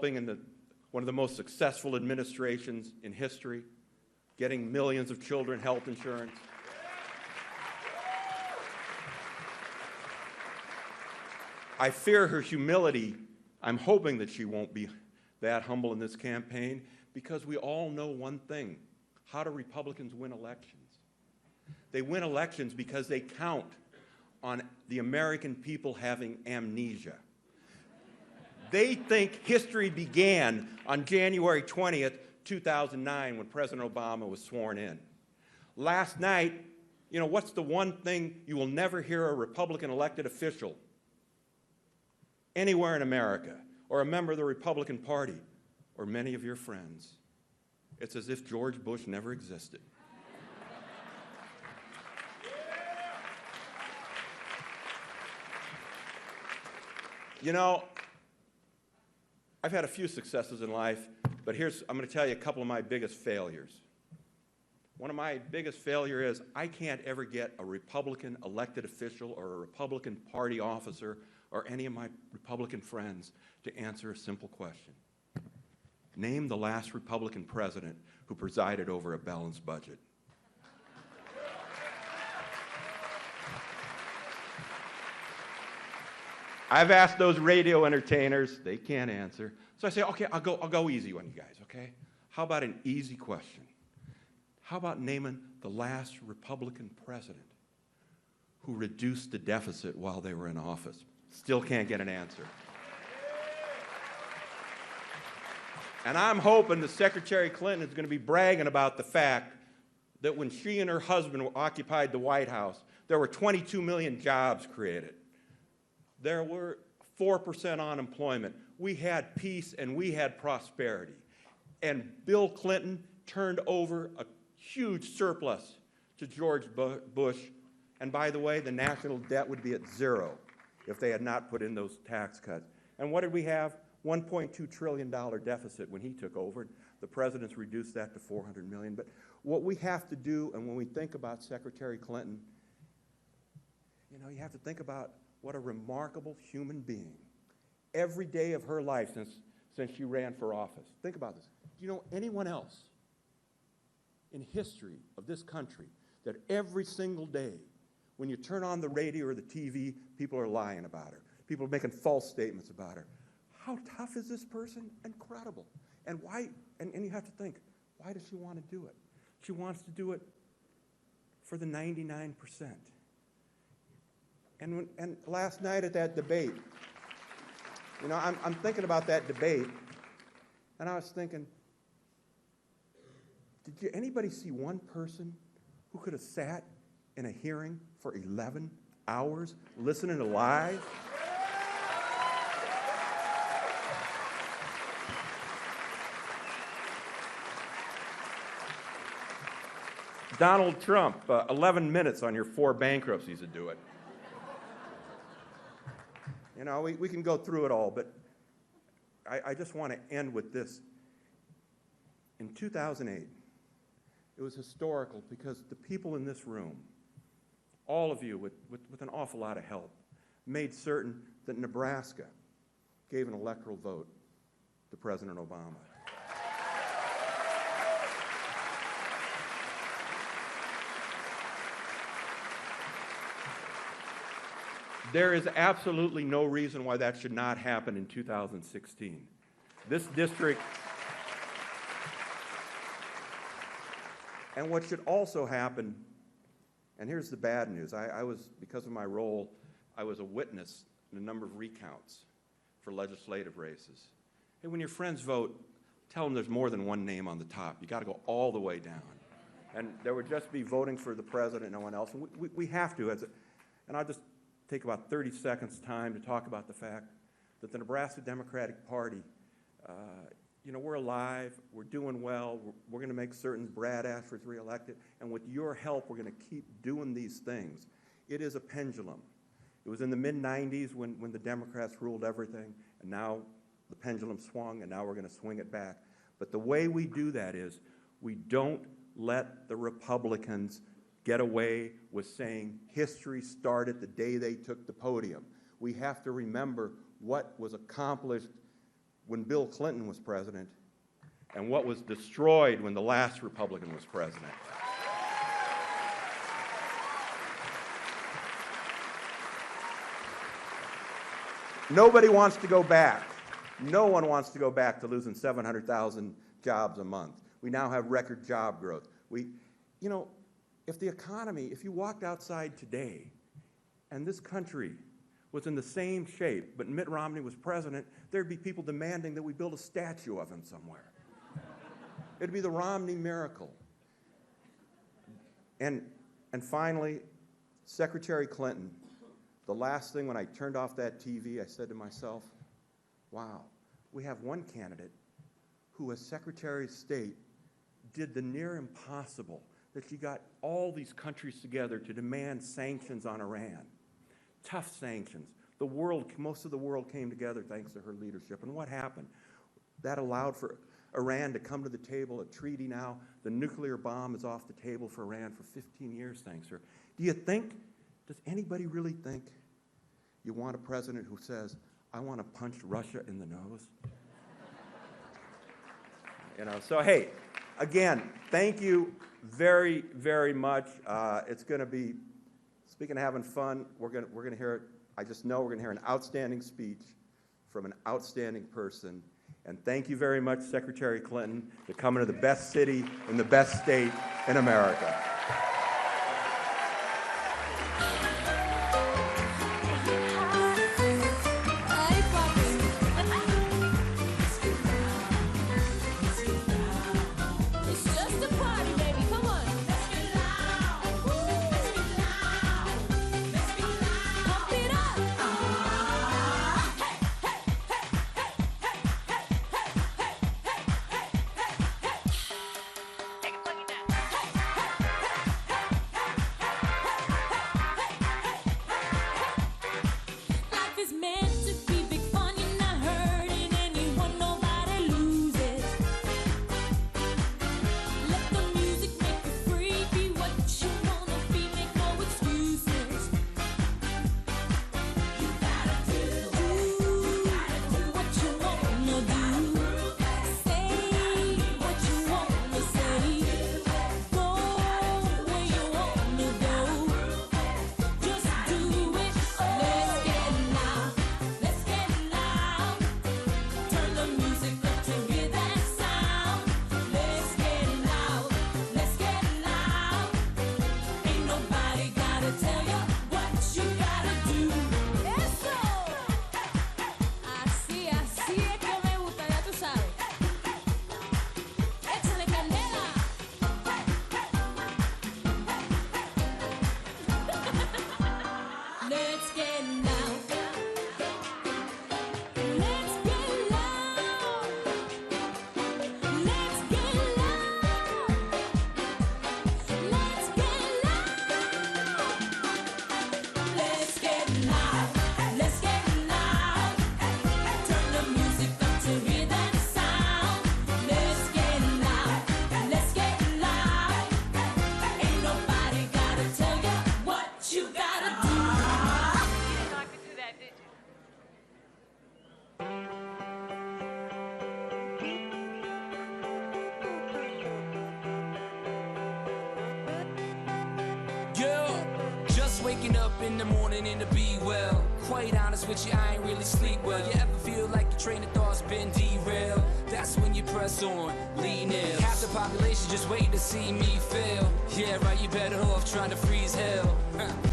helping in one of the most successful administrations in history, getting millions of children health insurance. I fear her humility. I'm hoping that she won't be that humble in this campaign, because we all know one thing. How do Republicans win elections? They win elections because they count on the American people having amnesia. They think history began on January 20th, 2009, when President Obama was sworn in. Last night, you know, what's the one thing you will never hear a Republican elected official anywhere in America, or a member of the Republican Party, or many of your friends? It's as if George Bush never existed. You know, I've had a few successes in life, but I'm going to tell you a couple of my biggest failures. One of my biggest failures is I can't ever get a Republican elected official or a Republican Party officer or any of my Republican friends to answer a simple question. Name the last Republican president who presided over a balanced budget. I've asked those radio entertainers, they can't answer. So I say, okay, I'll go easy on you guys, okay? How about an easy question? How about naming the last Republican president who reduced the deficit while they were in office? Still can't get an answer. And I'm hoping that Secretary Clinton is going to be bragging about the fact that when she and her husband occupied the White House, there were 22 million jobs created. There were 4% unemployment. We had peace and we had prosperity. And Bill Clinton turned over a huge surplus to George Bush. And by the way, the national debt would be at zero if they had not put in those tax cuts. And what did we have? $1.2 trillion deficit when he took over. The president's reduced that to $400 million. But what we have to do, and when we think about Secretary Clinton, you know, you have to think about what a remarkable human being. Every day of her life since she ran for office. Think about this. Do you know anyone else in history of this country that every single day, when you turn on the radio or the TV, people are lying about her? People are making false statements about her. How tough is this person? Incredible. And why? And you have to think, why does she want to do it? She wants to do it for the 99%. And last night at that debate, you know, I'm thinking about that debate, and I was thinking, did anybody see one person who could have sat in a hearing for 11 hours listening to lies? Donald Trump, 11 minutes on your 4 bankruptcies to do it. You know, we can go through it all, but I just want to end with this. In 2008, it was historical because the people in this room, all of you with an awful lot of help, made certain that Nebraska gave an electoral vote to President Obama. There is absolutely no reason why that should not happen in 2016. This district, and what should also happen, and here's the bad news, I was, because of my role, I was a witness in a number of recounts for legislative races. Hey, when your friends vote, tell them there's more than one name on the top. You got to go all the way down. And there would just be voting for the president, no one else. And we have to, and I'll just take about 30 seconds time to talk about the fact that the Nebraska Democratic Party, you know, we're alive, we're doing well, we're going to make certain Brad Ashford's reelected, and with your help, we're going to keep doing these things. It is a pendulum. It was in the mid-90s when the Democrats ruled everything, and now the pendulum swung, and now we're going to swing it back. But the way we do that is we don't let the Republicans get away with saying history started the day they took the podium. We have to remember what was accomplished when Bill Clinton was president and what was destroyed when the last Republican was president. Nobody wants to go back. No one wants to go back to losing 700,000 jobs a month. We now have record job growth. You know, if the economy, if you walked outside today and this country was in the same shape, but Mitt Romney was president, there'd be people demanding that we build a statue of him somewhere. It'd be the Romney miracle. And finally, Secretary Clinton, the last thing when I turned off that TV, I said to myself, wow, we have one candidate who, as Secretary of State, did the near impossible, that she got all these countries together to demand sanctions on Iran. Tough sanctions. The world, most of the world came together thanks to her leadership. And what happened? That allowed for Iran to come to the table, a treaty now. The nuclear bomb is off the table for Iran for 15 years, thanks to her. Do you think, does anybody really think you want a president who says, I want to punch Russia in the nose? You know, so hey, again, thank you very, very much. It's going to be, speaking of having fun, we're going to hear, I just know we're going to hear an outstanding speech from an outstanding person. And thank you very much, Secretary Clinton, for coming to the best city in the best state in America. Waking up in the morning and to be well. Quite honest with you, I ain't really sleep well. You ever feel like your train of thought's been derailed? That's when you press on, lean in. Half the population just waiting to see me fail. Yeah, right, you better off trying to freeze hell.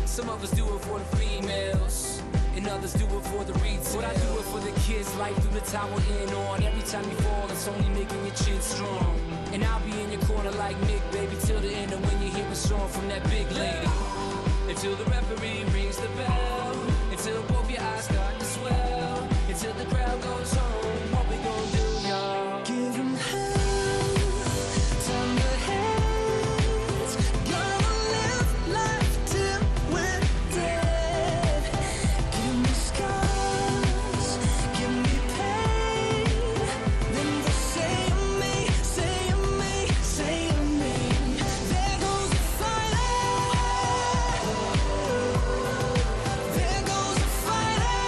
Some of us do it for the females, and others do it for the retail. But I do it for the kids, life through the tower in on. Every time you fall, it's only making your chin strong. And I'll be in your corner like Nick, baby, till the end of when you hear a song from that big lady. Until the referee rings the bell, until both your eyes start to swell, until the crowd goes home, what we gonna do, y'all? Give 'em hell, turn the heads, gonna live life till we're dead. Give me scars, give me pain, then just say to me, say to me, say to me. There goes the fighter. There goes the fighter.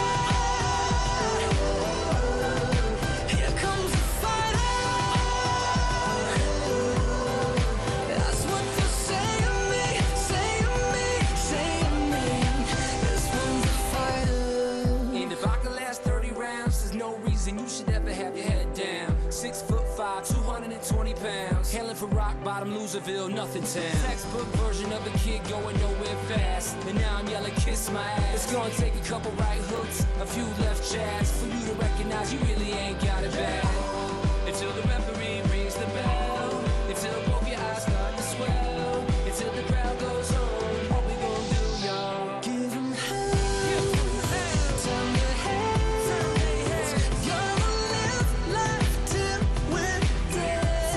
6'5", 220 pounds. Hailing from rock bottom, Loserville, nothing town. Textbook version of a kid going nowhere fast. And now I'm yelling, kiss my ass. It's gonna take a couple right hooks, a few left jabs, for you to recognize you really ain't got it bad. Until the referee rings the bell, until both your eyes start to swell, until the crowd goes home. What we gonna do, y'all? Give 'em hell. Turn your heads. You're gonna live life till we're dead.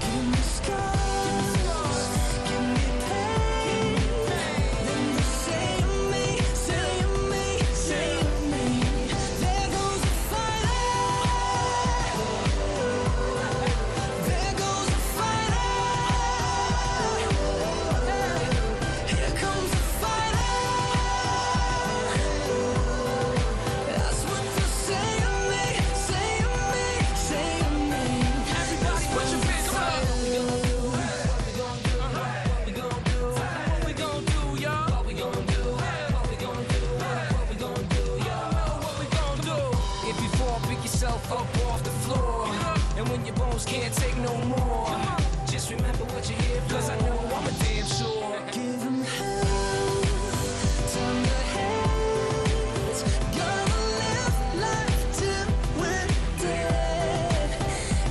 Give me scars, give me pain. Then you say to me, say to me, say to me, there goes the fighter. There goes the fighter. Here comes the fighter. That's what you say to me, say to me, say to me. Everybody put your hands up. What we gonna do? What we gonna do? What we gonna do? What we gonna do, y'all? What we gonna do? What we gonna do? What we gonna do, y'all? What we gonna do? If you fall, pick yourself up off the floor. And when your bones can't take no more, just remember what you're here for, 'cause I know I'm a damn sure. Give 'em hell. Turn your heads. Gonna live life till we're dead.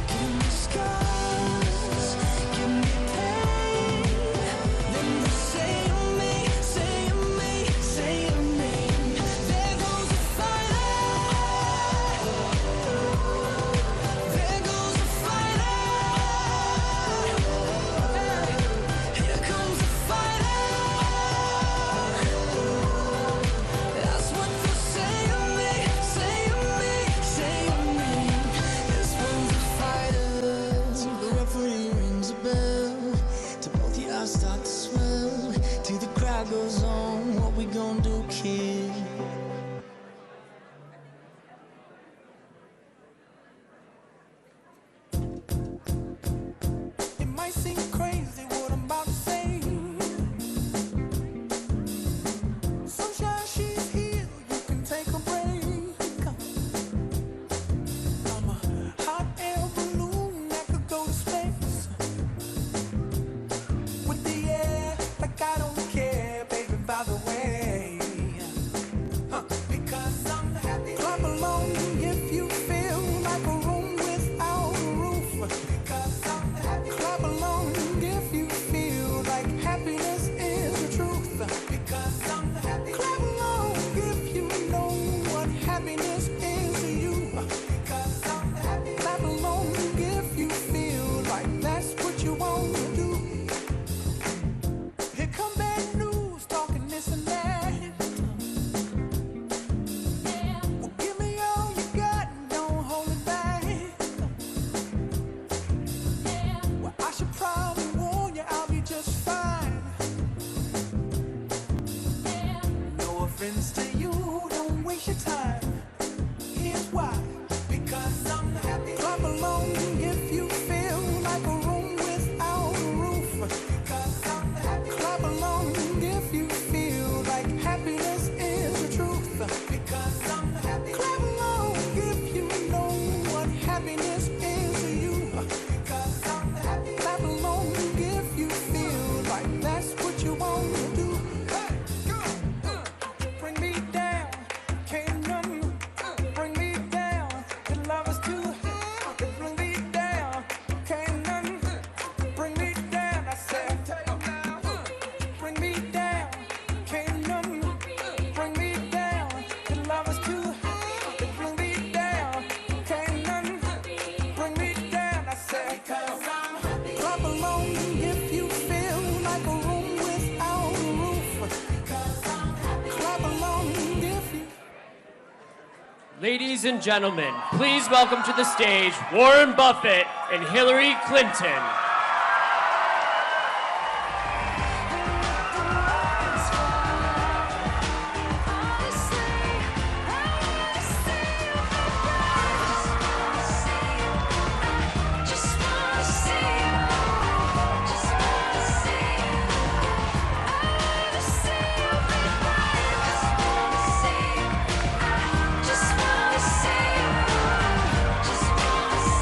Give me scars, give me pain. Then you say to me, say to me, say to me, there goes the fighter. There goes the fighter. Here comes the fighter. That's what you say to me, say to me, say to me. This one's a fighter. Till the referee rings a bell, till both your eyes start to swell, till the crowd goes on. What we gonna do, kid? It might seem crazy what I'm about to say. Sunshine, she's here, you can take a break. I'm a hot air balloon that could go to space. With the air, like I don't care, baby, by the way. Because I'm happy. Clap along if you feel like a room without a roof. Because I'm happy. Clap along if you feel like happiness is the truth. Because I'm happy. Clap along if you know what happiness is to you. Because I'm happy. Clap along if you feel like that's what you want to do. Here come bad news, talking this and that. Well, give me all you got and don't hold it back. Well, I should probably warn you, I'll be just fine. No offense to you, don't waste your time. Here's why. Because I'm happy. Clap along if you feel like a room without a roof. Because I'm happy. Clap along if you feel like happiness is the truth. Because I'm happy. Clap along if you know what happiness is to you. Because I'm happy. Clap along if you feel like that's what you want to do. Hey, go. Bring me down, can't none bring me down. The love is too high. Bring me down, can't none bring me down. I said, bring me down, can't none bring me down. The love is too high. Bring me down, can't none bring me down. I said, because I'm happy. Clap along if you feel like a room without a roof. Because I'm happy. Clap along if you. Ladies and gentlemen, please welcome to the stage Warren Buffett and Hillary Clinton. Just wanna see you.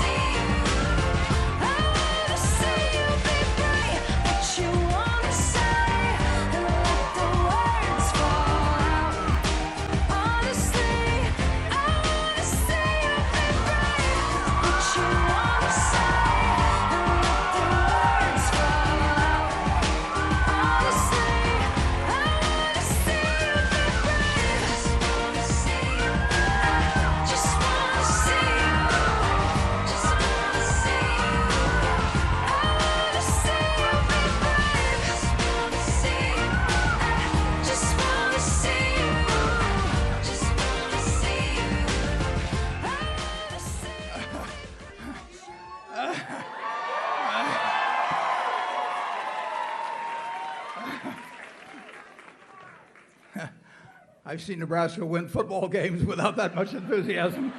I've seen Nebraska win football games without that much enthusiasm.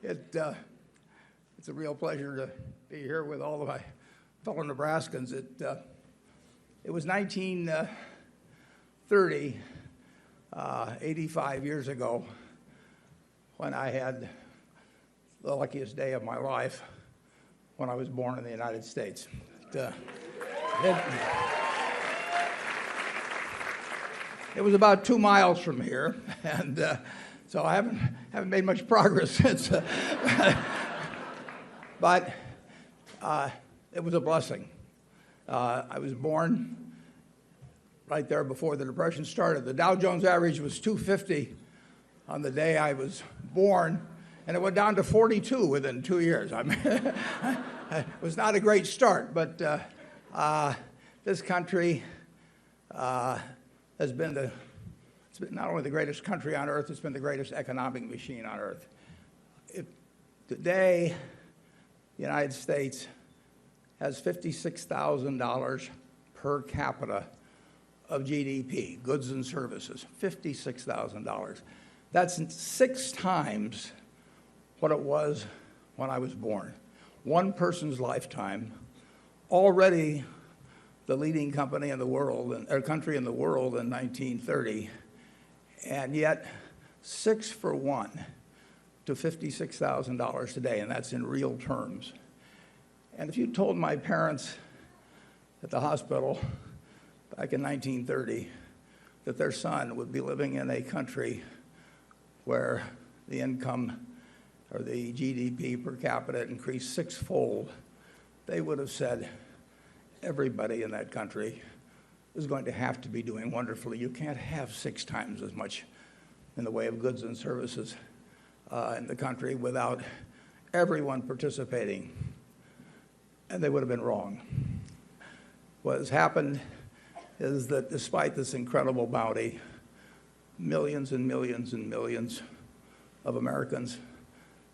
It's a real pleasure to be here with all of my fellow Nebraskans. It was 1930, 85 years ago, when I had the luckiest day of my life when I was born in the United States. It was about 2 miles from here, and so I haven't made much progress since. But it was a blessing. I was born right there before the Depression started. The Dow Jones average was 250 on the day I was born, and it went down to 42 within 2 years. I mean, it was not a great start, but this country has been it's been not only the greatest country on earth, it's been the greatest economic machine on earth. Today, the United States has $56,000 per capita of GDP, goods and services, $56,000. That's 6 times what it was when I was born. One person's lifetime, already the leading company in the world, or country in the world in 1930, and yet 6 for 1 to $56,000 today, and that's in real terms. And if you told my parents at the hospital back in 1930 that their son would be living in a country where the income or the GDP per capita increased 6-fold, they would have said, everybody in that country is going to have to be doing wonderfully. You can't have 6 times as much in the way of goods and services in the country without everyone participating. And they would have been wrong. What has happened is that despite this incredible bounty, millions and millions and millions of Americans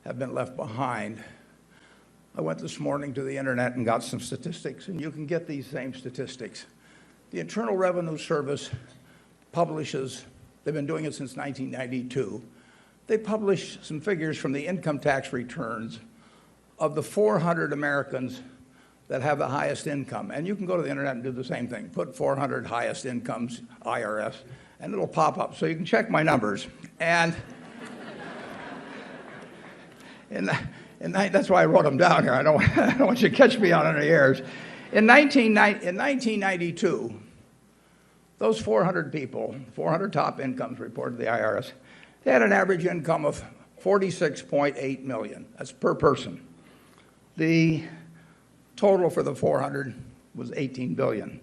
have been left behind. I went this morning to the internet and got some statistics, and you can get these same statistics. The Internal Revenue Service publishes, they've been doing it since 1992, they publish some figures from the income tax returns of the 400 Americans that have the highest income. And you can go to the internet and do the same thing. Put 400 highest incomes, IRS, and it'll pop up. So you can check my numbers. And that's why I wrote them down here. I don't want you to catch me on any errors. In 1992, those 400 people, 400 top incomes reported to the IRS, they had an average income of $46.8 million. That's per person. The total for the 400 was $18 billion.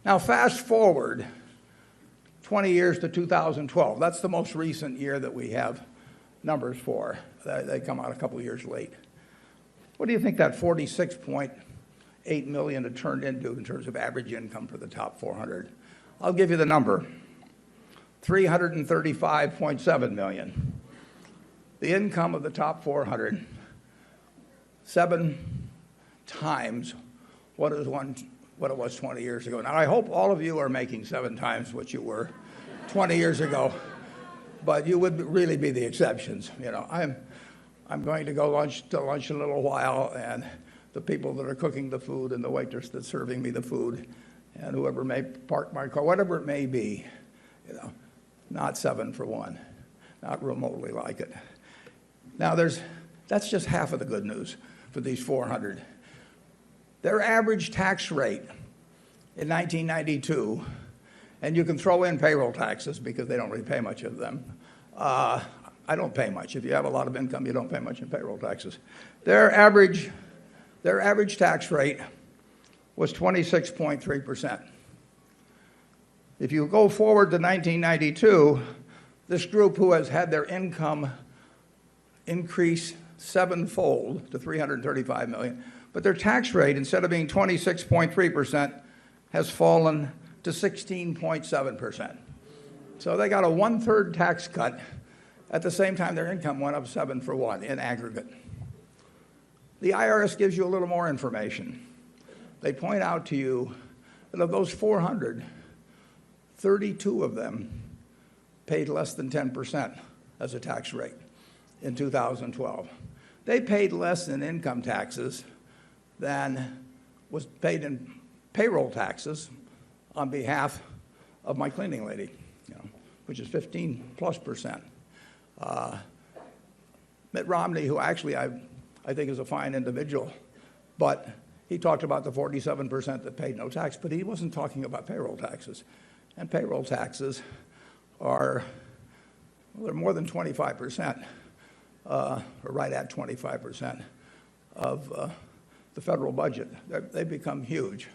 Now fast forward 20 years to 2012. That's the most recent year that we have numbers for. They come out a couple of years late. What do you think that 46.8 million had turned into in terms of average income for the top 400? I'll give you the number. 335.7 million. The income of the top 400, 7 times what it was 20 years ago. Now, I hope all of you are making 7 times what you were 20 years ago, but you would really be the exceptions. You know, I'm going to go to lunch in a little while, and the people that are cooking the food and the waitress that's serving me the food and whoever may park my car, whatever it may be, you know, not 7 for 1, not remotely like it. Now, that's just half of the good news for these 400. Their average tax rate in 1992, and you can throw in payroll taxes because they don't really pay much of them. I don't pay much. If you have a lot of income, you don't pay much in payroll taxes. Their average tax rate was 26.3%. If you go forward to 1992, this group who has had their income increase 7-fold to 335 million, but their tax rate, instead of being 26.3%, has fallen to 16.7%. So they got a 1/3 tax cut At the same time, their income went up 7 for 1 in aggregate. The IRS gives you a little more information. They point out to you that of those 400, 32 of them paid less than 10% as a tax rate in 2012. They paid less in income taxes than was paid in payroll taxes on behalf of my cleaning lady, which is 15+%. Mitt Romney, who actually I think is a fine individual, but he talked about the 47% that paid no tax, but he wasn't talking about payroll taxes. And payroll taxes are, well, they're more than 25%, or right at 25% of the federal budget. They've become huge.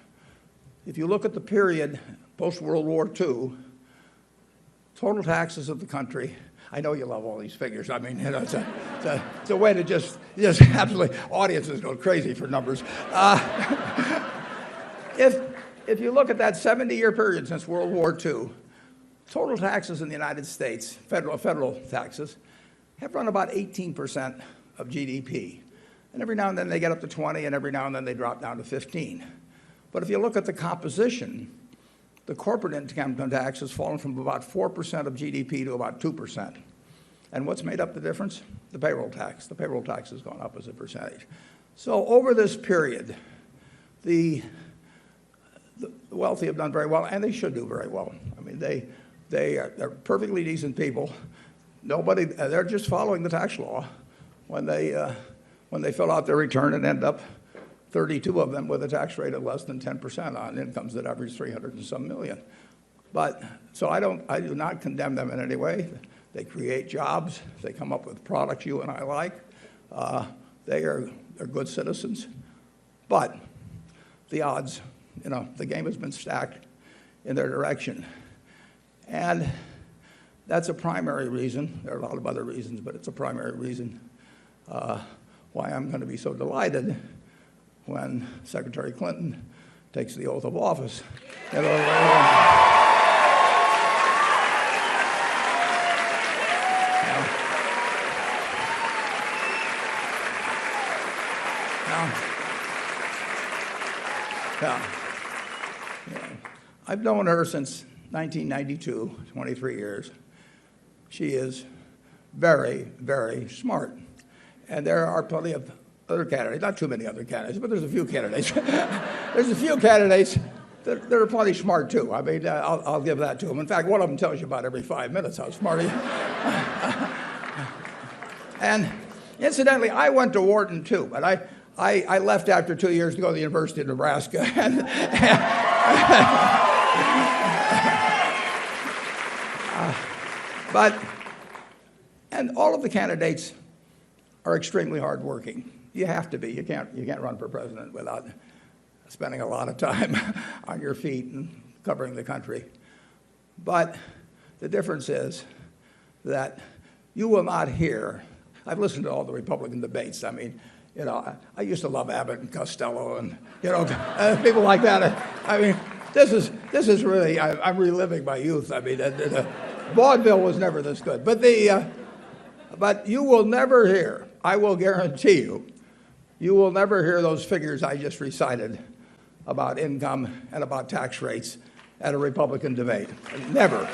If you look at the period post-World War II, total taxes of the country, I know you love all these figures. I mean, it's a way to just absolutely, audiences go crazy for numbers. If you look at that 70-year period since World War II, total taxes in the United States, federal taxes, have run about 18% of GDP. And every now and then they get up to 20, and every now and then they drop down to 15. But if you look at the composition, the corporate income tax has fallen from about 4% of GDP to about 2%. And what's made up the difference? The payroll tax. The payroll tax has gone up as a percentage. So over this period, the wealthy have done very well, and they should do very well. I mean, they're perfectly decent people. They're just following the tax law when they fill out their return and end up 32 of them with a tax rate of less than 10% on incomes that average 300 and some million. But so I do not condemn them in any way. They create jobs. They come up with products you and I like. They're good citizens. But the odds, the game has been stacked in their direction. And that's a primary reason. There are a lot of other reasons, but it's a primary reason why I'm going to be so delighted when Secretary Clinton takes the oath of office. I've known her since 1992, 23 years. She is very, very smart. And there are plenty of other candidates, not too many other candidates, but there's a few candidates. There's a few candidates that are plenty smart, too. I mean, I'll give that to them. In fact, one of them tells you about every 5 minutes how smart he is. And incidentally, I went to Wharton, too, but I left after 2 years to go to the University of Nebraska. And all of the candidates are extremely hardworking. You have to be. You can't run for president without spending a lot of time on your feet and covering the country. But the difference is that you will not hear. I've listened to all the Republican debates. I mean, I used to love Abbott and Costello and people like that. I mean, this is really. I'm reliving my youth. I mean, vaudeville was never this good. But you will never hear. I will guarantee you will never hear those figures I just recited about income and about tax rates at a Republican debate. Never.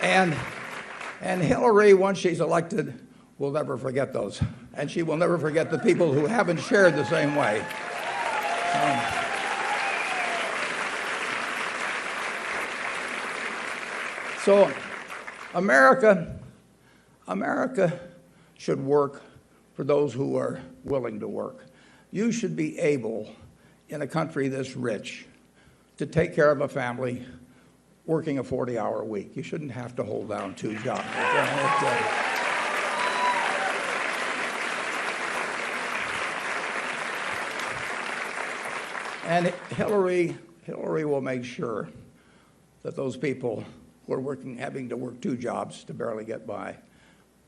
And Hillary, once she's elected, will never forget those. And she will never forget the people who haven't shared the same way. So America should work for those who are willing to work. You should be able, in a country this rich, to take care of a family working a 40-hour week. You shouldn't have to hold down 2 jobs. And Hillary will make sure that those people who are having to work 2 jobs to barely get by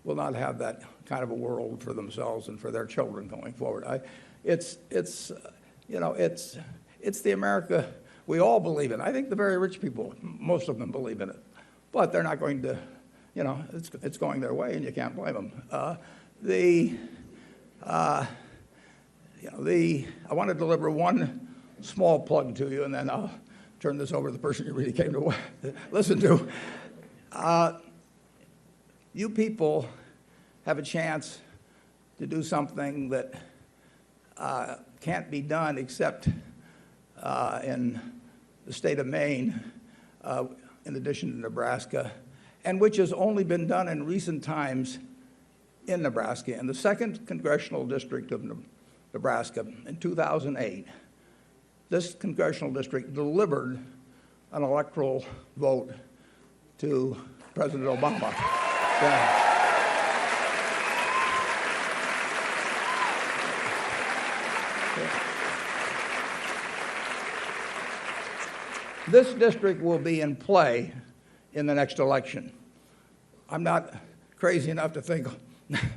will not have that kind of a world for themselves and for their children going forward. It's the America We all believe in it. I think the very rich people, most of them believe in it. But they're not going to, it's going their way, and you can't blame them. I want to deliver one small plug to you, and then I'll turn this over to the person you really came to listen to. You people have a chance to do something that can't be done except in the state of Maine, in addition to Nebraska, and which has only been done in recent times in Nebraska. In the 2nd Congressional District of Nebraska in 2008, this congressional district delivered an electoral vote to President Obama. This district will be in play in the next election. I'm not crazy enough to think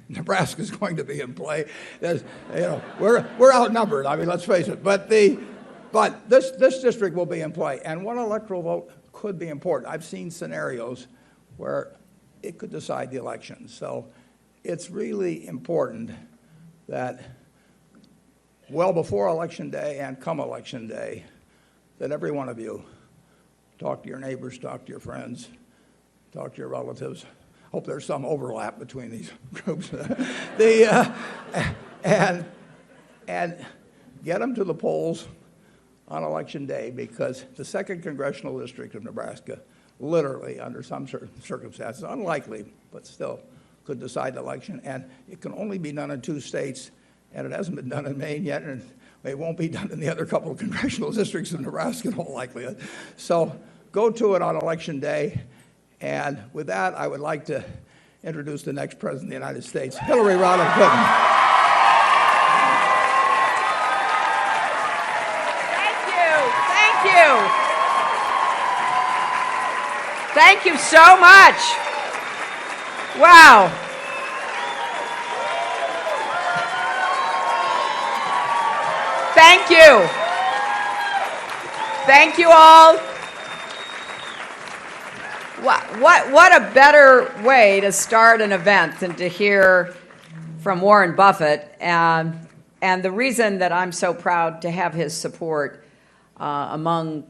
Nebraska's going to be in play. We're outnumbered. I mean, let's face it. But this district will be in play, and one electoral vote could be important. I've seen scenarios where it could decide the election. So it's really important that well before Election Day and come Election Day, that every one of you talk to your neighbors, talk to your friends, talk to your relatives. Hope there's some overlap between these groups. And get them to the polls on Election Day, because the 2nd Congressional District of Nebraska, literally under some circumstances, unlikely, but still could decide the election. And it can only be done in 2 states, and it hasn't been done in Maine yet, and it won't be done in the other couple of congressional districts in Nebraska in all likelihood. So go to it on Election Day. And with that, I would like to introduce the next President of the United States, Hillary Rodham Clinton. Thank you so much. Wow. Thank you. Thank you all. What a better way to start an event than to hear from Warren Buffett. And the reason that I'm so proud to have his support among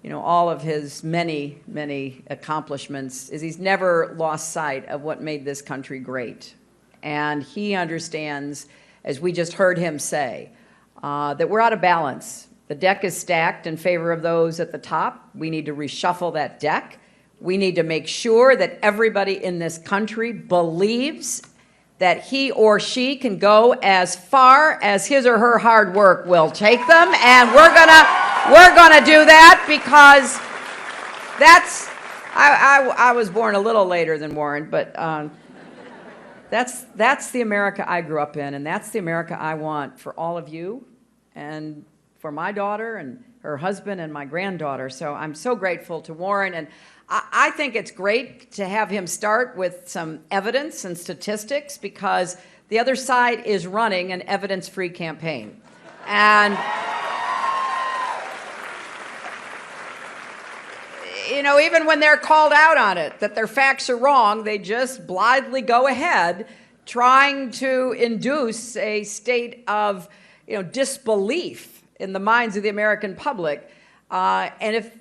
all of his many, many accomplishments is he's never lost sight of what made this country great. And he understands, as we just heard him say, that we're out of balance. The deck is stacked in favor of those at the top. We need to reshuffle that deck. We need to make sure that everybody in this country believes that he or she can go as far as his or her hard work will take them, and we're gonna do that, because I was born a little later than Warren, but that's the America I grew up in, and that's the America I want for all of you, and for my daughter and her husband and my granddaughter. So I'm so grateful to Warren, and I think it's great to have him start with some evidence and statistics, because the other side is running an evidence-free campaign. And even when they're called out on it, that their facts are wrong, they just blithely go ahead trying to induce a state of disbelief in the minds of the American public. And if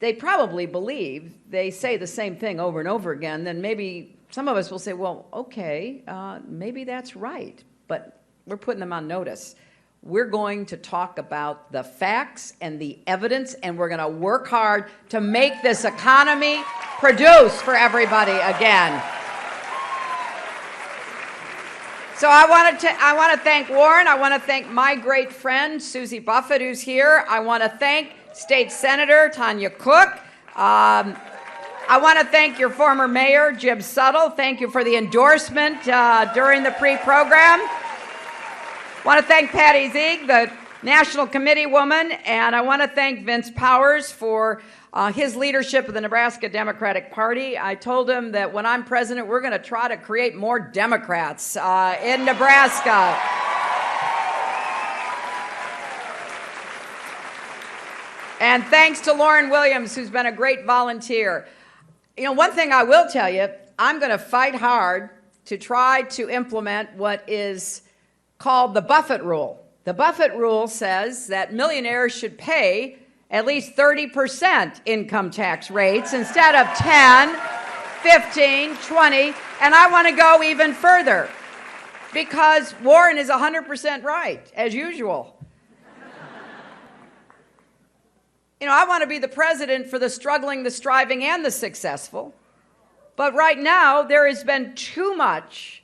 they probably believe they say the same thing over and over again, then maybe some of us will say, well, okay, maybe that's right. But we're putting them on notice. We're going to talk about the facts and the evidence, and we're going to work hard to make this economy produce for everybody again. So I want to thank Warren. I want to thank my great friend, Susie Buffett, who's here. I want to thank State Senator Tanya Cook. I want to thank your former mayor, Jim Suttle. Thank you for the endorsement during the pre-program. I want to thank Patty Zieg, the National Committee woman, and I want to thank Vince Powers for his leadership of the Nebraska Democratic Party. I told him that when I'm president, we're going to try to create more Democrats in Nebraska. And thanks to Lauren Williams, who's been a great volunteer. You know, one thing I will tell you, I'm going to fight hard to try to implement what is called the Buffett rule. The Buffett rule says that millionaires should pay at least 30% income tax rates instead of 10, 15, 20, and I want to go even further because Warren is 100% right, as usual. You know, I want to be the president for the struggling, the striving, and the successful. But right now, there has been too much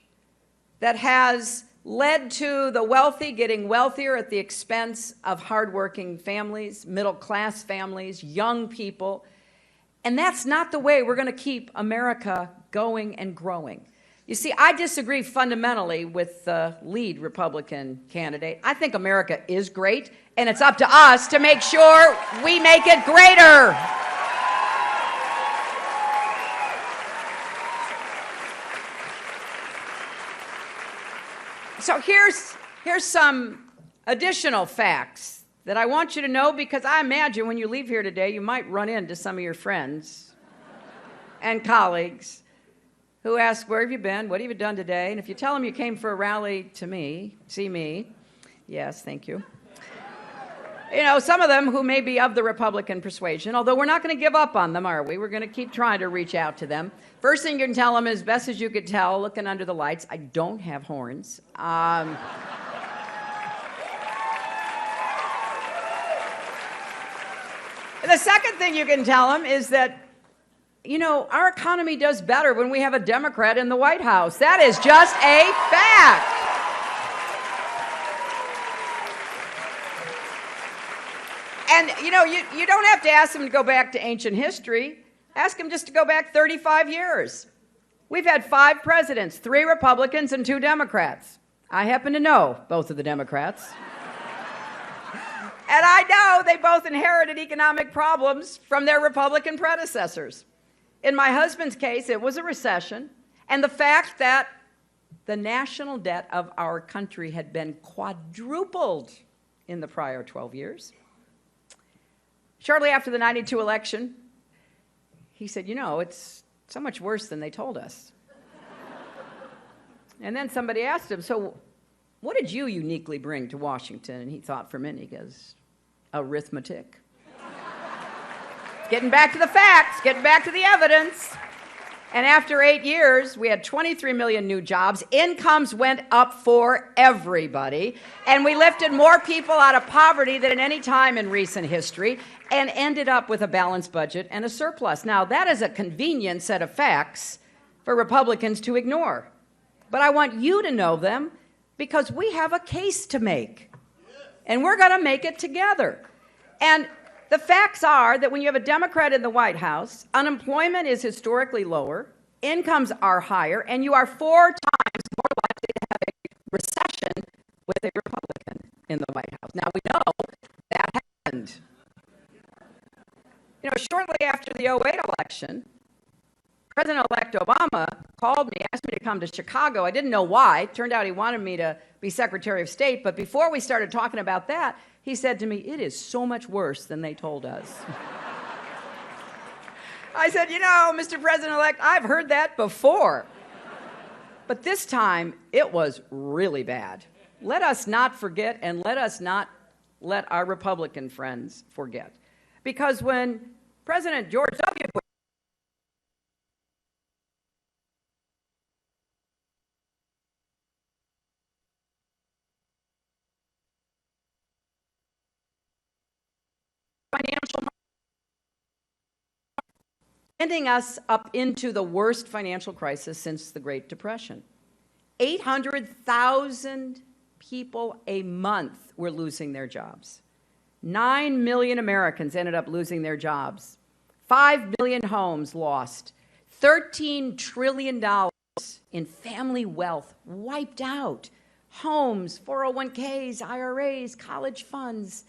that has led to the wealthy getting wealthier at the expense of hardworking families, middle-class families, young people. And that's not the way we're going to keep America going and growing. You see, I disagree fundamentally with the lead Republican candidate. I think America is great, and it's up to us to make sure we make it greater. So here's some additional facts that I want you to know, because I imagine when you leave here today, you might run into some of your friends and colleagues who ask, where have you been? What have you done today? And if you tell them you came for a rally to see me, yes, thank you. You know, some of them who may be of the Republican persuasion, although we're not going to give up on them, are we? We're going to keep trying to reach out to them. First thing you can tell them, as best as you could tell, looking under the lights, I don't have horns. The second thing you can tell them is that, you know, our economy does better when we have a Democrat in the White House. That is just a fact. And, you know, you don't have to ask them to go back to ancient history. Ask them just to go back 35 years. We've had 5 presidents, 3 Republicans and 2 Democrats. I happen to know both of the Democrats. And I know they both inherited economic problems from their Republican predecessors. In my husband's case, it was a recession, and the fact that the national debt of our country had been quadrupled in the prior 12 years. Shortly after the 92 election, he said, you know, it's so much worse than they told us. And then somebody asked him, so what did you uniquely bring to Washington? And he thought for a minute, he goes, arithmetic. Getting back to the facts, getting back to the evidence. And after 8 years, we had 23 million new jobs. Incomes went up for everybody. And we lifted more people out of poverty than at any time in recent history, and ended up with a balanced budget and a surplus. Now, that is a convenient set of facts for Republicans to ignore. But I want you to know them because we have a case to make. And we're going to make it together. And the facts are that when you have a Democrat in the White House, unemployment is historically lower, incomes are higher, and you are 4 times more likely to have a recession with a Republican in the White House. Now, we know that happened. You know, shortly after the 2008 election, President-elect Obama called me, asked me to come to Chicago. I didn't know why. Turned out he wanted me to be Secretary of State. But before we started talking about that, he said to me, it is so much worse than they told us. I said, you know, Mr. President-elect, I've heard that before. But this time, it was really bad. Let us not forget, and let us not let our Republican friends forget. Because when President George W. Bush financial, ending us up into the worst financial crisis since the Great Depression. 800,000 people a month were losing their jobs. 9 million Americans ended up losing their jobs. 5 million homes lost. $13 trillion in family wealth wiped out. Homes, 401ks, IRAs, college funds.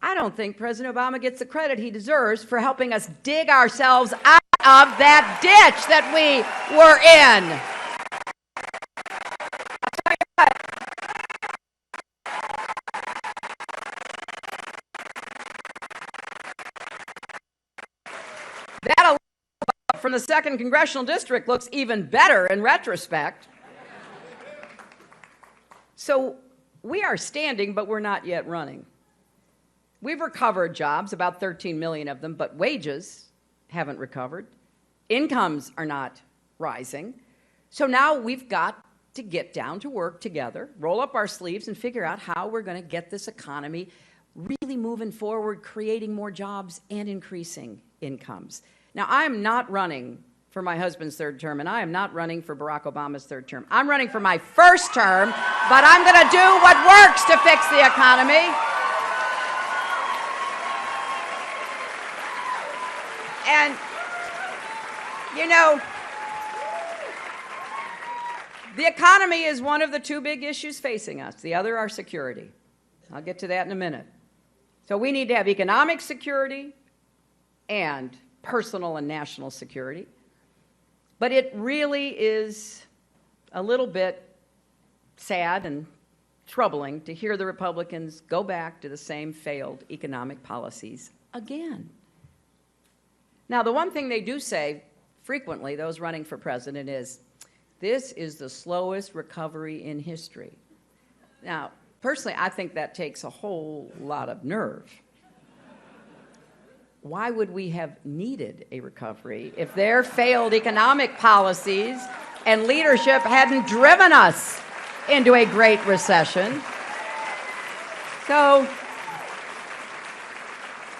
I don't think President Obama gets the credit he deserves for helping us dig ourselves out of that ditch that we were in. I'll tell you what. That from the 2nd Congressional District looks even better in retrospect. So we are standing, but we're not yet running. We've recovered jobs, about 13 million of them, but wages haven't recovered. Incomes are not rising. So now we've got to get down to work together, roll up our sleeves, and figure out how we're going to get this economy really moving forward, creating more jobs and increasing incomes. Now, I am not running for my husband's 3rd term, and I am not running for Barack Obama's 3rd term. I'm running for my 1st term, but I'm going to do what works to fix the economy. And, you know, the economy is one of the 2 big issues facing us. The other are security. I'll get to that in a minute. So we need to have economic security and personal and national security. But it really is a little bit sad and troubling to hear the Republicans go back to the same failed economic policies again. Now, the one thing they do say frequently, those running for president, is this is the slowest recovery in history. Now, personally, I think that takes a whole lot of nerve. Why would we have needed a recovery if their failed economic policies and leadership hadn't driven us into a great recession? So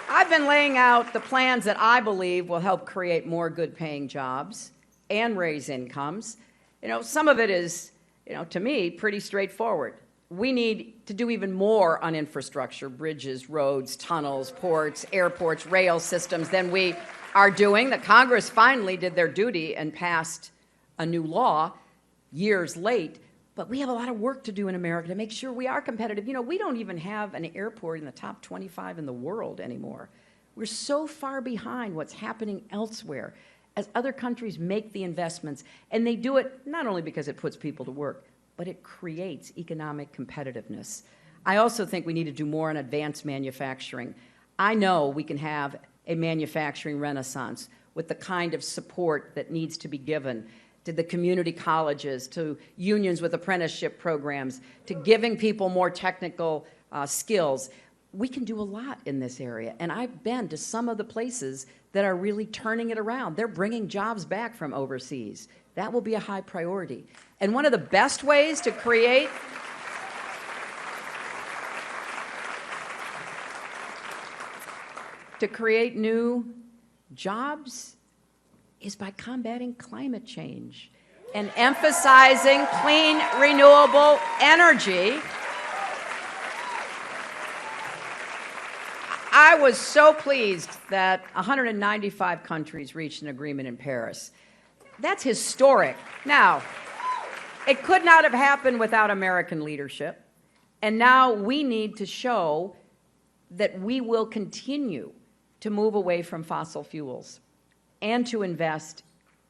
I've been laying out the plans that I believe will help create more good-paying jobs and raise incomes. You know, some of it is, to me, pretty straightforward. We need to do even more on infrastructure, bridges, roads, tunnels, ports, airports, rail systems than we are doing. The Congress finally did their duty and passed a new law years late, but we have a lot of work to do in America to make sure we are competitive. We don't even have an airport in the top 25 in the world anymore. We're so far behind what's happening elsewhere as other countries make the investments, and they do it not only because it puts people to work, but it creates economic competitiveness. I also think we need to do more on advanced manufacturing. I know we can have a manufacturing renaissance with the kind of support that needs to be given to the community colleges, to unions with apprenticeship programs, to giving people more technical skills. We can do a lot in this area, and I've been to some of the places that are really turning it around. They're bringing jobs back from overseas. That will be a high priority. And one of the best ways to create new jobs is by combating climate change and emphasizing clean, renewable energy. I was so pleased that 195 countries reached an agreement in Paris. That's historic. Now, it could not have happened without American leadership, and now we need to show that we will continue to move away from fossil fuels and to invest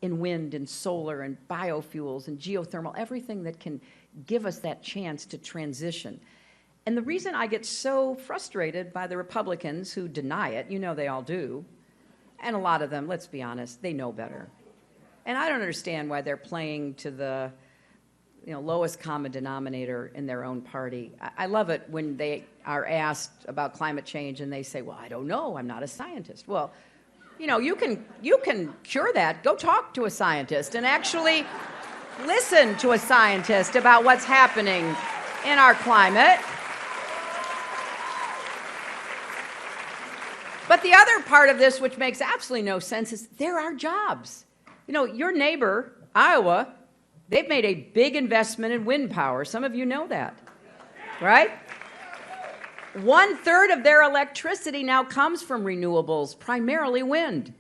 in wind and solar and biofuels and geothermal, everything that can give us that chance to transition. And the reason I get so frustrated by the Republicans who deny it, they all do, and a lot of them, let's be honest, they know better. And I don't understand why they're playing to the lowest common denominator in their own party. I love it when they are asked about climate change and they say, well, I don't know, I'm not a scientist. Well, you can cure that. Go talk to a scientist and actually listen to a scientist about what's happening in our climate. But the other part of this, which makes absolutely no sense, is there are jobs. Your neighbor, Iowa, they've made a big investment in wind power. Some of you know that, right? 1/3 of their electricity now comes from renewables, primarily wind.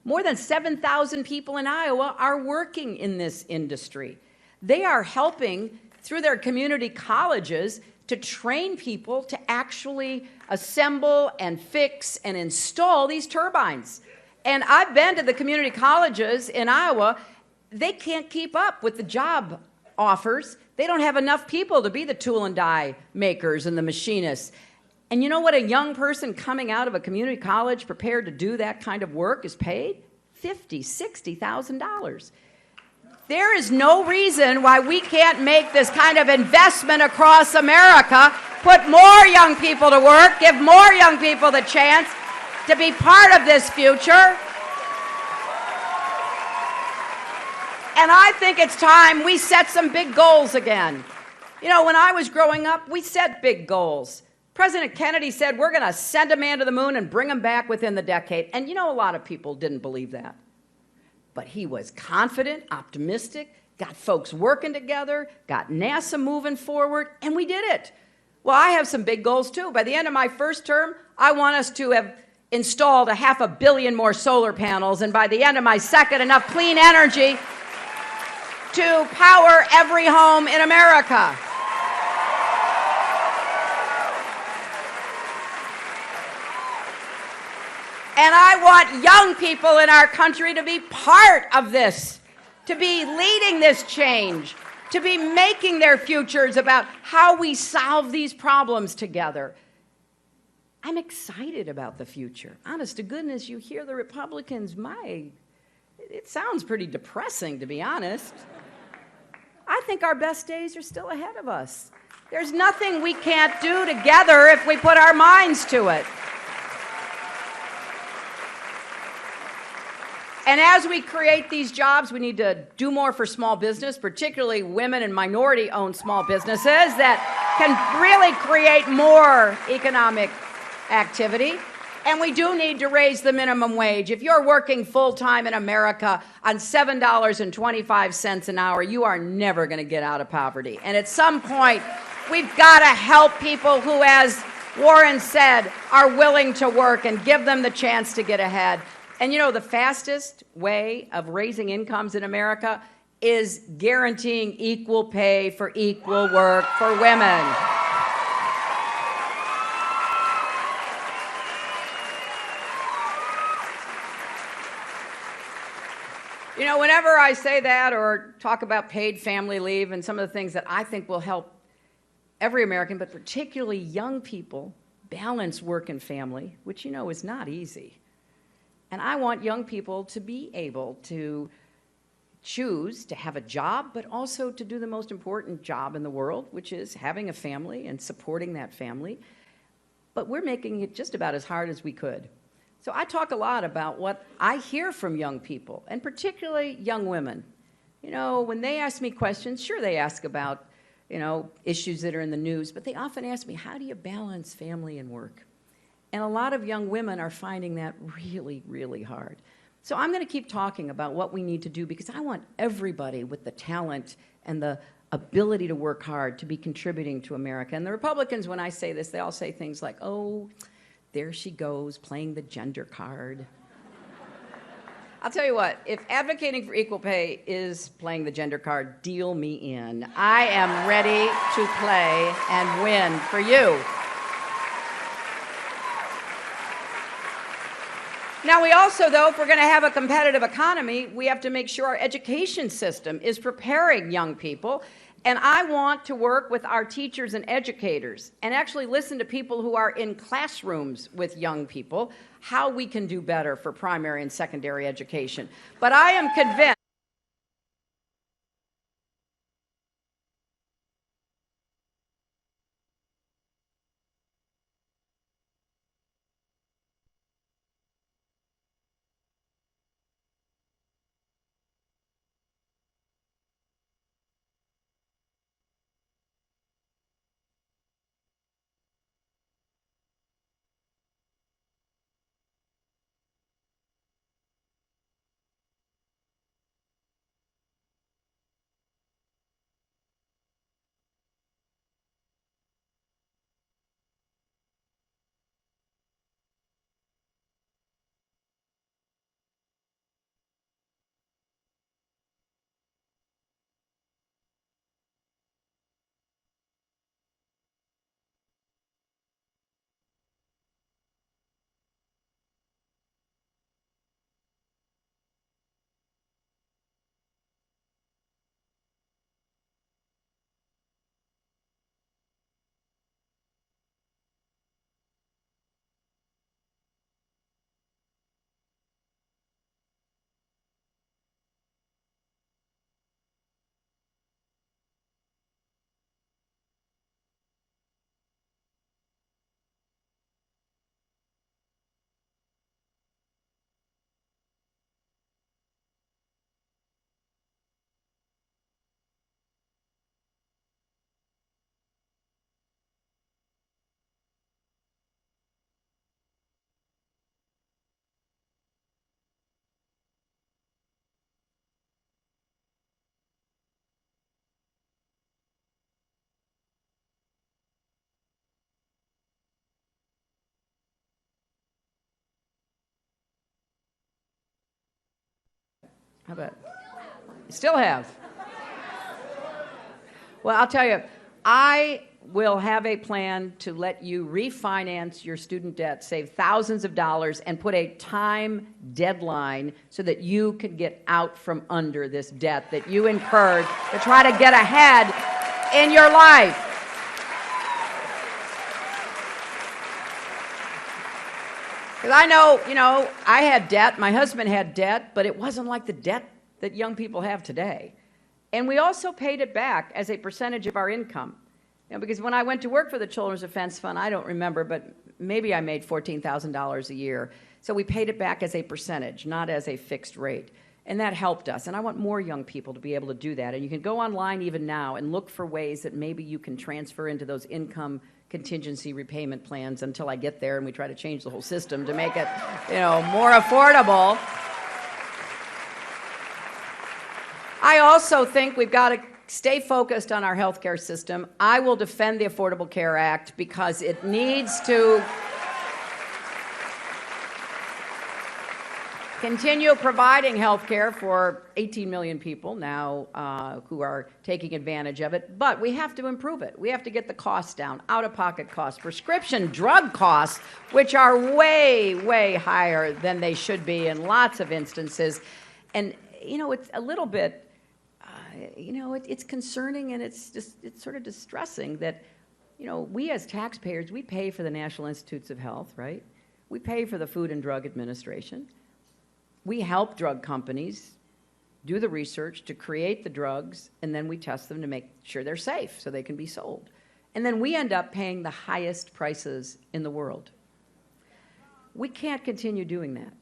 More than 7,000 people in Iowa are working in this industry. They are helping, through their community colleges, to train people to actually assemble and fix and install these turbines. And I've been to the community colleges in Iowa. They can't keep up with the job offers. They don't have enough people to be the tool and die makers and the machinists. And you know what a young person coming out of a community college prepared to do that kind of work is paid? $50,000, $60,000. There is no reason why we can't make this kind of investment across America, put more young people to work, give more young people the chance to be part of this future. And I think it's time we set some big goals again. You know, when I was growing up, we set big goals. President Kennedy said, we're going to send a man to the moon and bring him back within the decade. And you know, a lot of people didn't believe that. But he was confident, optimistic, got folks working together, got NASA moving forward, and we did it. Well, I have some big goals too. By the end of my first term, I want us to have installed 500 million more solar panels, and by the end of my second, enough clean energy to power every home in America. And I want young people in our country to be part of this, to be leading this change, to be making their futures about how we solve these problems together. I'm excited about the future. Honest to goodness, you hear the Republicans, it sounds pretty depressing, to be honest. I think our best days are still ahead of us. There's nothing we can't do together if we put our minds to it. And as we create these jobs, we need to do more for small business, particularly women and minority-owned small businesses that can really create more economic activity. And we do need to raise the minimum wage. If you're working full-time in America on $7.25 an hour, you are never going to get out of poverty. And at some point, we've got to help people who, as Warren said, are willing to work and give them the chance to get ahead. And you know, the fastest way of raising incomes in America is guaranteeing equal pay for equal work for women. You know, whenever I say that or talk about paid family leave and some of the things that I think will help every American, but particularly young people, balance work and family, which you know is not easy. And I want young people to be able to choose to have a job, but also to do the most important job in the world, which is having a family and supporting that family. But we're making it just about as hard as we could. So I talk a lot about what I hear from young people, and particularly young women. You know, when they ask me questions, sure, they ask about, you know, issues that are in the news, but they often ask me, how do you balance family and work? And a lot of young women are finding that really, really hard. So I'm going to keep talking about what we need to do, because I want everybody with the talent and the ability to work hard to be contributing to America. And the Republicans, when I say this, they all say things like, oh, there she goes playing the gender card. I'll tell you what, if advocating for equal pay is playing the gender card, deal me in. I am ready to play and win for you. Now, we also, though, if we're going to have a competitive economy, we have to make sure our education system is preparing young people. And I want to work with our teachers and educators and actually listen to people who are in classrooms with young people, how we can do better for primary and secondary education. But I am convinced How about? Still have. Well, I'll tell you, I will have a plan to let you refinance your student debt, save thousands of dollars, and put a time deadline so that you can get out from under this debt that you incurred to try to get ahead in your life. Because I know, I had debt, my husband had debt, but it wasn't like the debt that young people have today. And we also paid it back as a percentage of our income. Because when I went to work for the Children's Defense Fund, I don't remember, but maybe I made $14,000 a year. So we paid it back as a percentage, not as a fixed rate. And that helped us. And I want more young people to be able to do that. And you can go online even now and look for ways that maybe you can transfer into those income contingency repayment plans until I get there and we try to change the whole system to make it, more affordable. I also think we've got to stay focused on our health care system. I will defend the Affordable Care Act because it needs to continue providing health care for 18 million people now who are taking advantage of it. But we have to improve it. We have to get the costs down, out-of-pocket costs, prescription drug costs, which are way, way higher than they should be in lots of instances. And, it's a little bit it's concerning, and it's sort of distressing that, we as taxpayers, we pay for the National Institutes of Health, right? We pay for the Food and Drug Administration. We help drug companies do the research to create the drugs, and then we test them to make sure they're safe so they can be sold. And then we end up paying the highest prices in the world. We can't continue doing that.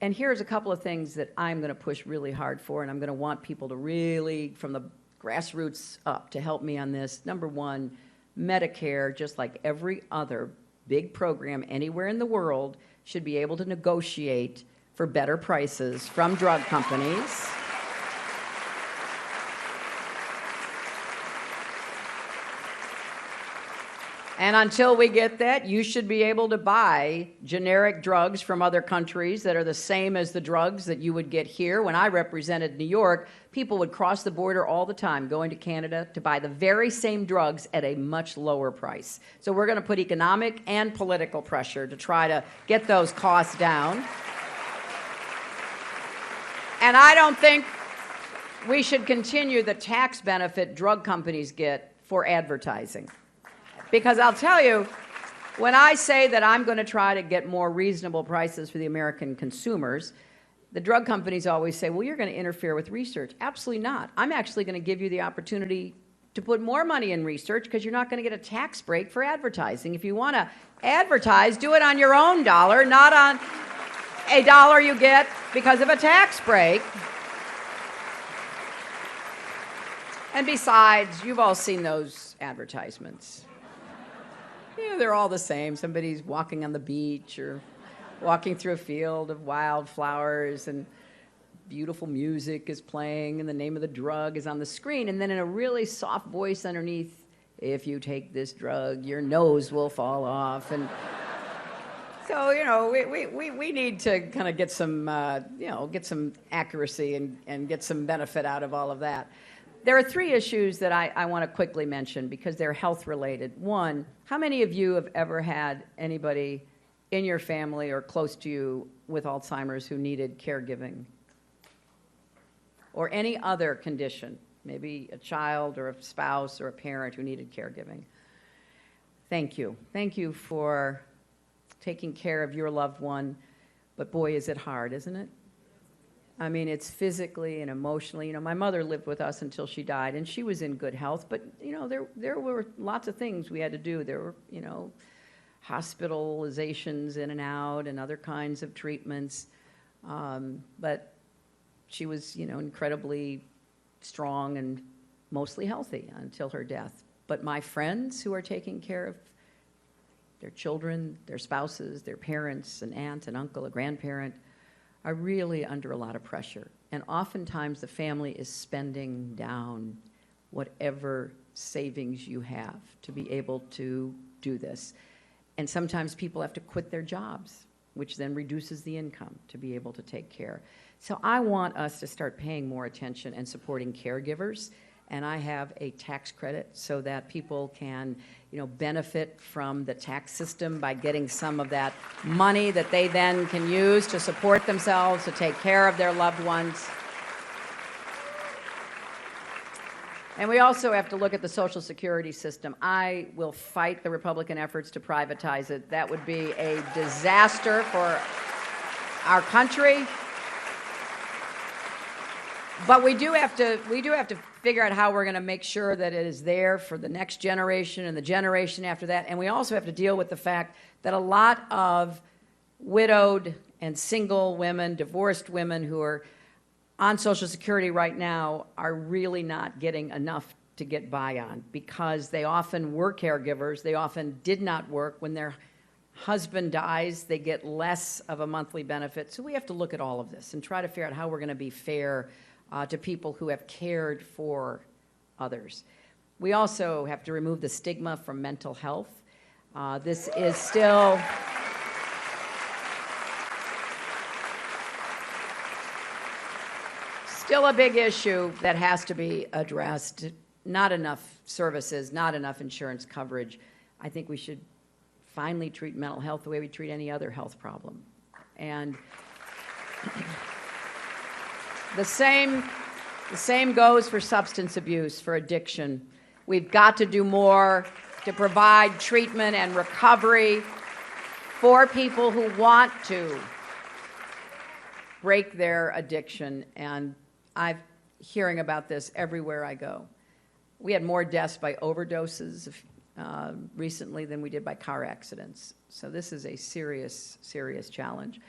And here's a couple of things that I'm going to push really hard for, and I'm going to want people to really, from the grassroots up, to help me on this. Number one, Medicare, just like every other big program anywhere in the world, should be able to negotiate for better prices from drug companies. And until we get that, you should be able to buy generic drugs from other countries that are the same as the drugs that you would get here. When I represented New York, people would cross the border all the time going to Canada to buy the very same drugs at a much lower price. So we're going to put economic and political pressure to try to get those costs down. And I don't think we should continue the tax benefit drug companies get for advertising. Because I'll tell you, when I say that I'm going to try to get more reasonable prices for the American consumers, the drug companies always say, well, you're going to interfere with research. Absolutely not. I'm actually going to give you the opportunity to put more money in research because you're not going to get a tax break for advertising. If you want to advertise, do it on your own dollar, not on a dollar you get because of a tax break. And besides, you've all seen those advertisements. They're all the same. Somebody's walking on the beach or walking through a field of wildflowers and beautiful music is playing and the name of the drug is on the screen. And then in a really soft voice underneath, if you take this drug, your nose will fall off. And so, we need to kind of get some, get some accuracy and get some benefit out of all of that. There are three issues that I want to quickly mention because they're health related. One, how many of you have ever had anybody in your family or close to you with Alzheimer's who needed caregiving? Or any other condition, maybe a child or a spouse or a parent who needed caregiving? Thank you. Thank you for taking care of your loved one, but boy, is it hard, isn't it? I mean, it's physically and emotionally. My mother lived with us until she died, and she was in good health. But, there were lots of things we had to do. There were, hospitalizations in and out and other kinds of treatments. But she was, incredibly strong and mostly healthy until her death. But my friends who are taking care of their children, their spouses, their parents, an aunt, an uncle, a grandparent, are really under a lot of pressure. And oftentimes the family is spending down whatever savings you have to be able to do this. And sometimes people have to quit their jobs which then reduces the income to be able to take care. So I want us to start paying more attention and supporting caregivers, and I have a tax credit so that people can, benefit from the tax system by getting some of that money that they then can use to support themselves, to take care of their loved ones. And we also have to look at the Social Security system. I will fight the Republican efforts to privatize it. That would be a disaster for our country. But we do have to figure out how we're going to make sure that it is there for the next generation and the generation after that. And we also have to deal with the fact that a lot of widowed and single women, divorced women who are on Social Security right now are really not getting enough to get by on because they often were caregivers. They often did not work. When their husband dies, they get less of a monthly benefit. So we have to look at all of this and try to figure out how we're going to be fair to people who have cared for others. We also have to remove the stigma from mental health. This is still a big issue that has to be addressed. Not enough services, not enough insurance coverage. I think we should finally treat mental health the way we treat any other health problem. And the same goes for substance abuse, for addiction. We've got to do more to provide treatment and recovery for people who want to break their addiction. And I'm hearing about this everywhere I go. We had more deaths by overdoses recently than we did by car accidents. So this is a serious, serious challenge.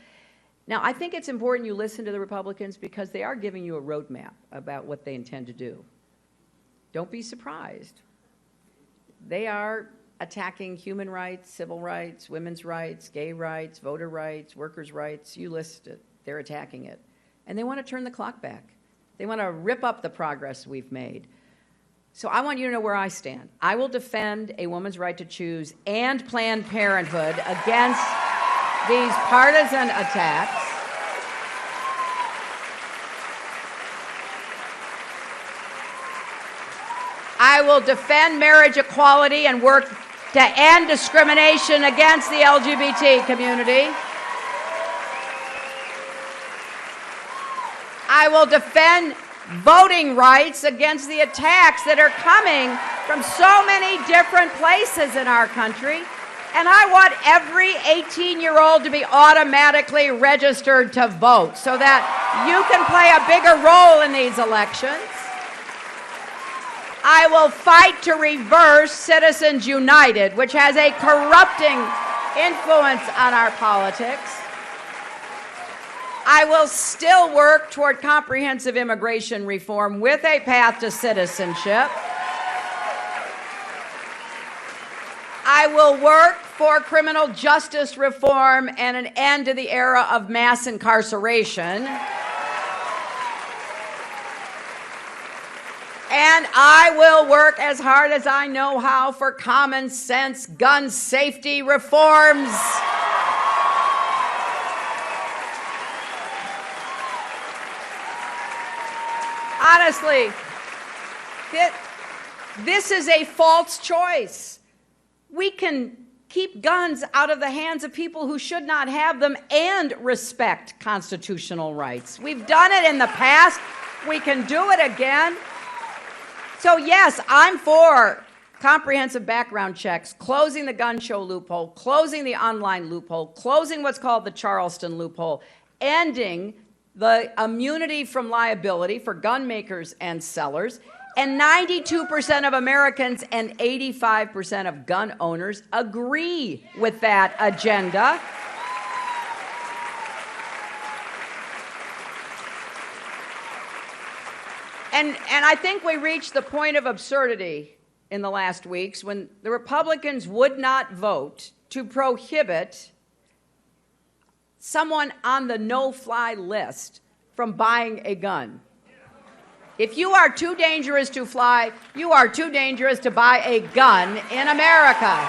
Now, I think it's important you listen to the Republicans because they are giving you a roadmap about what they intend to do. Don't be surprised. They are attacking human rights, civil rights, women's rights, gay rights, voter rights, workers' rights. You list it. They're attacking it. And they want to turn the clock back. They want to rip up the progress we've made. So I want you to know where I stand. I will defend a woman's right to choose and Planned Parenthood against these partisan attacks. I will defend marriage equality and work to end discrimination against the LGBT community. I will defend voting rights against the attacks that are coming from so many different places in our country. And I want every 18-year-old to be automatically registered to vote so that you can play a bigger role in these elections. I will fight to reverse Citizens United, which has a corrupting influence on our politics. I will still work toward comprehensive immigration reform with a path to citizenship. I will work for criminal justice reform and an end to the era of mass incarceration. And I will work as hard as I know how for common sense gun safety reforms. Honestly, this is a false choice. We can keep guns out of the hands of people who should not have them and respect constitutional rights. We've done it in the past. We can do it again. So yes, I'm for comprehensive background checks, closing the gun show loophole, closing the online loophole, closing what's called the Charleston loophole, ending the immunity from liability for gun makers and sellers. And 92% of Americans and 85% of gun owners agree with that agenda. And I think we reached the point of absurdity in the last weeks when the Republicans would not vote to prohibit someone on the no-fly list from buying a gun. If you are too dangerous to fly, you are too dangerous to buy a gun in America.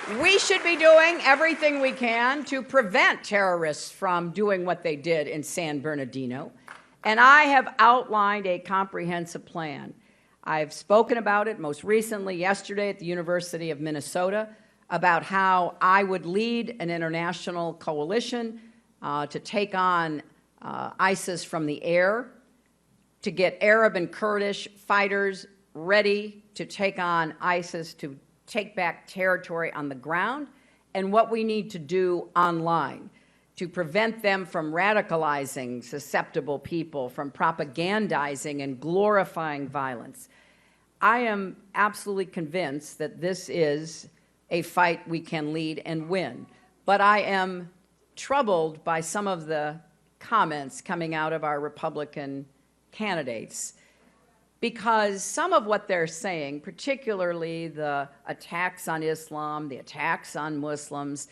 We should be doing everything we can to prevent terrorists from doing what they did in San Bernardino. And I have outlined a comprehensive plan. I've spoken about it most recently yesterday at the University of Minnesota about how I would lead an international coalition to take on ISIS from the air, to get Arab and Kurdish fighters ready to take on ISIS, to take back territory on the ground, and what we need to do online to prevent them from radicalizing susceptible people, from propagandizing and glorifying violence. I am absolutely convinced that this is a fight we can lead and win, but I am troubled by some of the comments coming out of our Republican candidates, because some of what they're saying, particularly the attacks on Islam, the attacks on Muslims,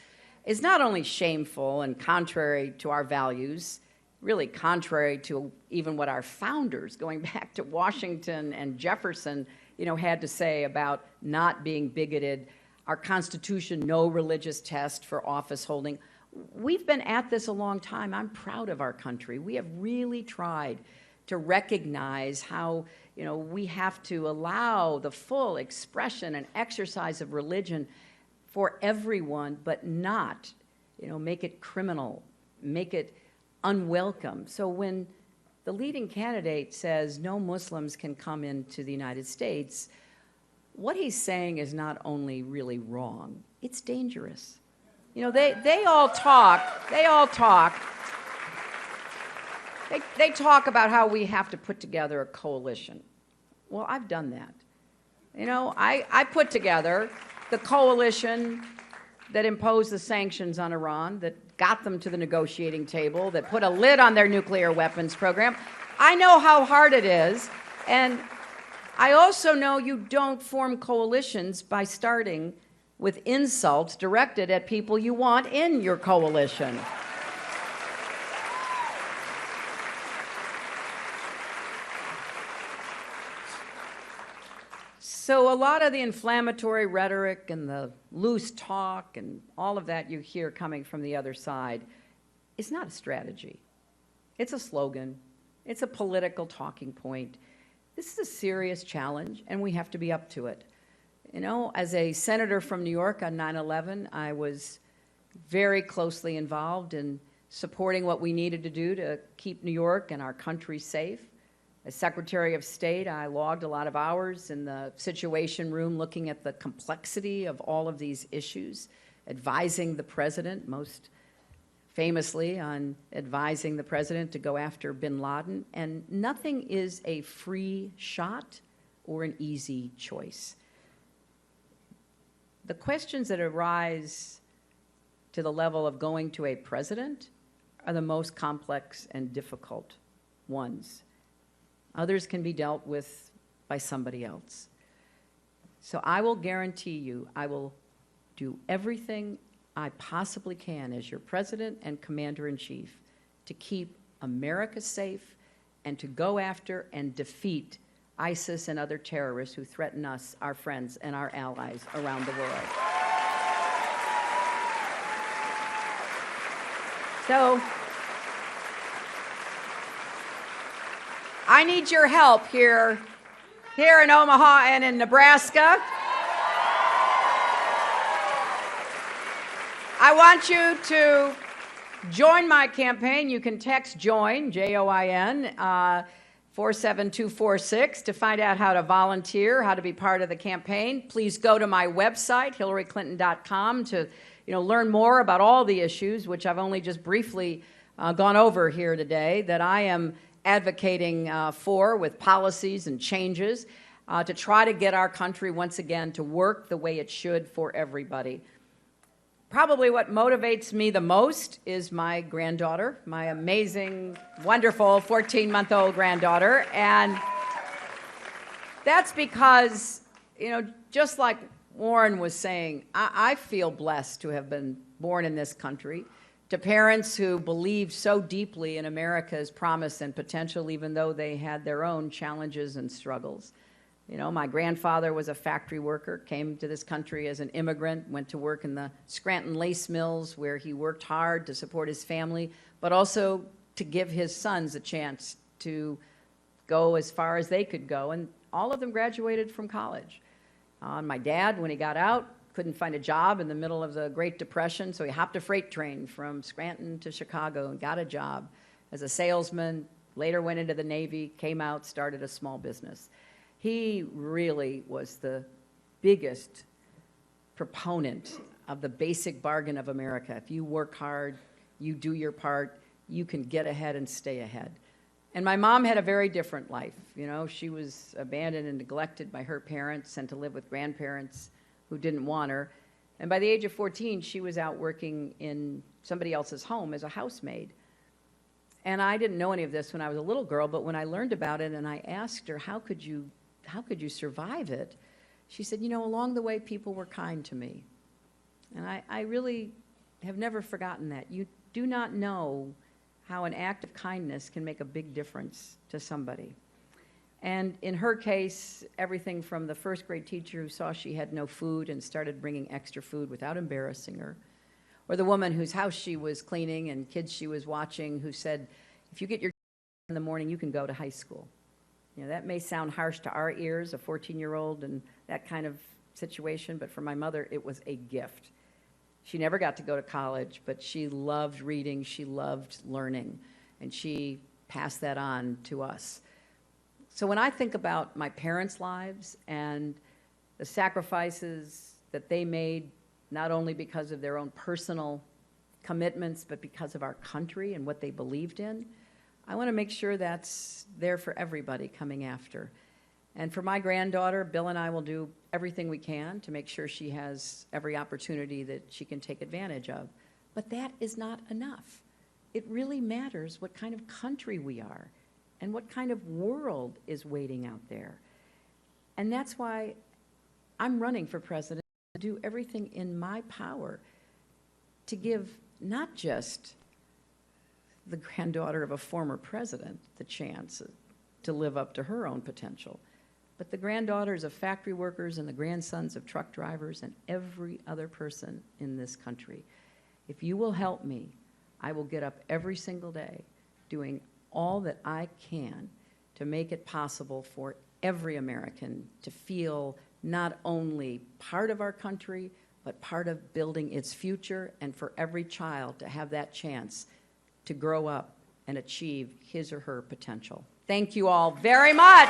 is not only shameful and contrary to our values, really contrary to even what our founders, going back to Washington and Jefferson, had to say about not being bigoted, our Constitution, no religious test for office holding. We've been at this a long time. I'm proud of our country. We have really tried to recognize how we have to allow the full expression and exercise of religion for everyone, but not, make it criminal, make it unwelcome. So when the leading candidate says no Muslims can come into the United States, what he's saying is not only really wrong, it's dangerous. They all talk. They talk about how we have to put together a coalition. Well, I've done that. I put together the coalition that imposed the sanctions on Iran, that got them to the negotiating table, that put a lid on their nuclear weapons program. I know how hard it is, and I also know you don't form coalitions by starting with insults directed at people you want in your coalition. So a lot of the inflammatory rhetoric and the loose talk and all of that you hear coming from the other side is not a strategy. It's a slogan. It's a political talking point. This is a serious challenge, and we have to be up to it. As a senator from New York on 9/11, I was very closely involved in supporting what we needed to do to keep New York and our country safe. As Secretary of State, I logged a lot of hours in the Situation Room looking at the complexity of all of these issues, advising the president, most famously on advising the president to go after bin Laden. And nothing is a free shot or an easy choice. The questions that arise to the level of going to a president are the most complex and difficult ones. Others can be dealt with by somebody else. So I will guarantee you, I will do everything I possibly can as your president and commander-in-chief to keep America safe and to go after and defeat ISIS and other terrorists who threaten us, our friends, and our allies around the world. So I need your help here in Omaha and in Nebraska. I want you to join my campaign. You can text JOIN, J-O-I-N, 47246 to find out how to volunteer, how to be part of the campaign. Please go to my website, hillaryclinton.com, to learn more about all the issues, which I've only just briefly gone over here today, that I am advocating for with policies and changes to try to get our country once again to work the way it should for everybody. Probably what motivates me the most is my granddaughter, my amazing, wonderful 14-month-old granddaughter. And that's because, just like Warren was saying, I feel blessed to have been born in this country, to parents who believed so deeply in America's promise and potential, even though they had their own challenges and struggles. You know, my grandfather was a factory worker, came to this country as an immigrant, went to work in the Scranton lace mills where he worked hard to support his family, but also to give his sons a chance to go as far as they could go. And all of them graduated from college. My dad, when he got out, couldn't find a job in the middle of the Great Depression, so he hopped a freight train from Scranton to Chicago and got a job as a salesman, later went into the Navy, came out, started a small business. He really was the biggest proponent of the basic bargain of America. If you work hard, you do your part, you can get ahead and stay ahead. And my mom had a very different life. You know, she was abandoned and neglected by her parents, sent to live with grandparents who didn't want her. And by the age of 14, she was out working in somebody else's home as a housemaid. And I didn't know any of this when I was a little girl, but when I learned about it and I asked her, how could you survive it? She said, you know, along the way, people were kind to me. And I really have never forgotten that. You do not know how an act of kindness can make a big difference to somebody. And in her case, everything from the first grade teacher who saw she had no food and started bringing extra food without embarrassing her, or the woman whose house she was cleaning and kids she was watching who said, if you get your in the morning, you can go to high school. You know, that may sound harsh to our ears, a 14-year-old and that kind of situation, but for my mother, it was a gift. She never got to go to college, but she loved reading, she loved learning, and she passed that on to us. So when I think about my parents' lives and the sacrifices that they made, not only because of their own personal commitments, but because of our country and what they believed in, I want to make sure that's there for everybody coming after. And for my granddaughter, Bill and I will do everything we can to make sure she has every opportunity that she can take advantage of. But that is not enough. It really matters what kind of country we are and what kind of world is waiting out there. And that's why I'm running for president, to do everything in my power to give not just the granddaughter of a former president the chance to live up to her own potential, but the granddaughters of factory workers and the grandsons of truck drivers and every other person in this country. If you will help me, I will get up every single day doing all that I can to make it possible for every American to feel not only part of our country, but part of building its future, and for every child to have that chance to grow up and achieve his or her potential. Thank you all very much.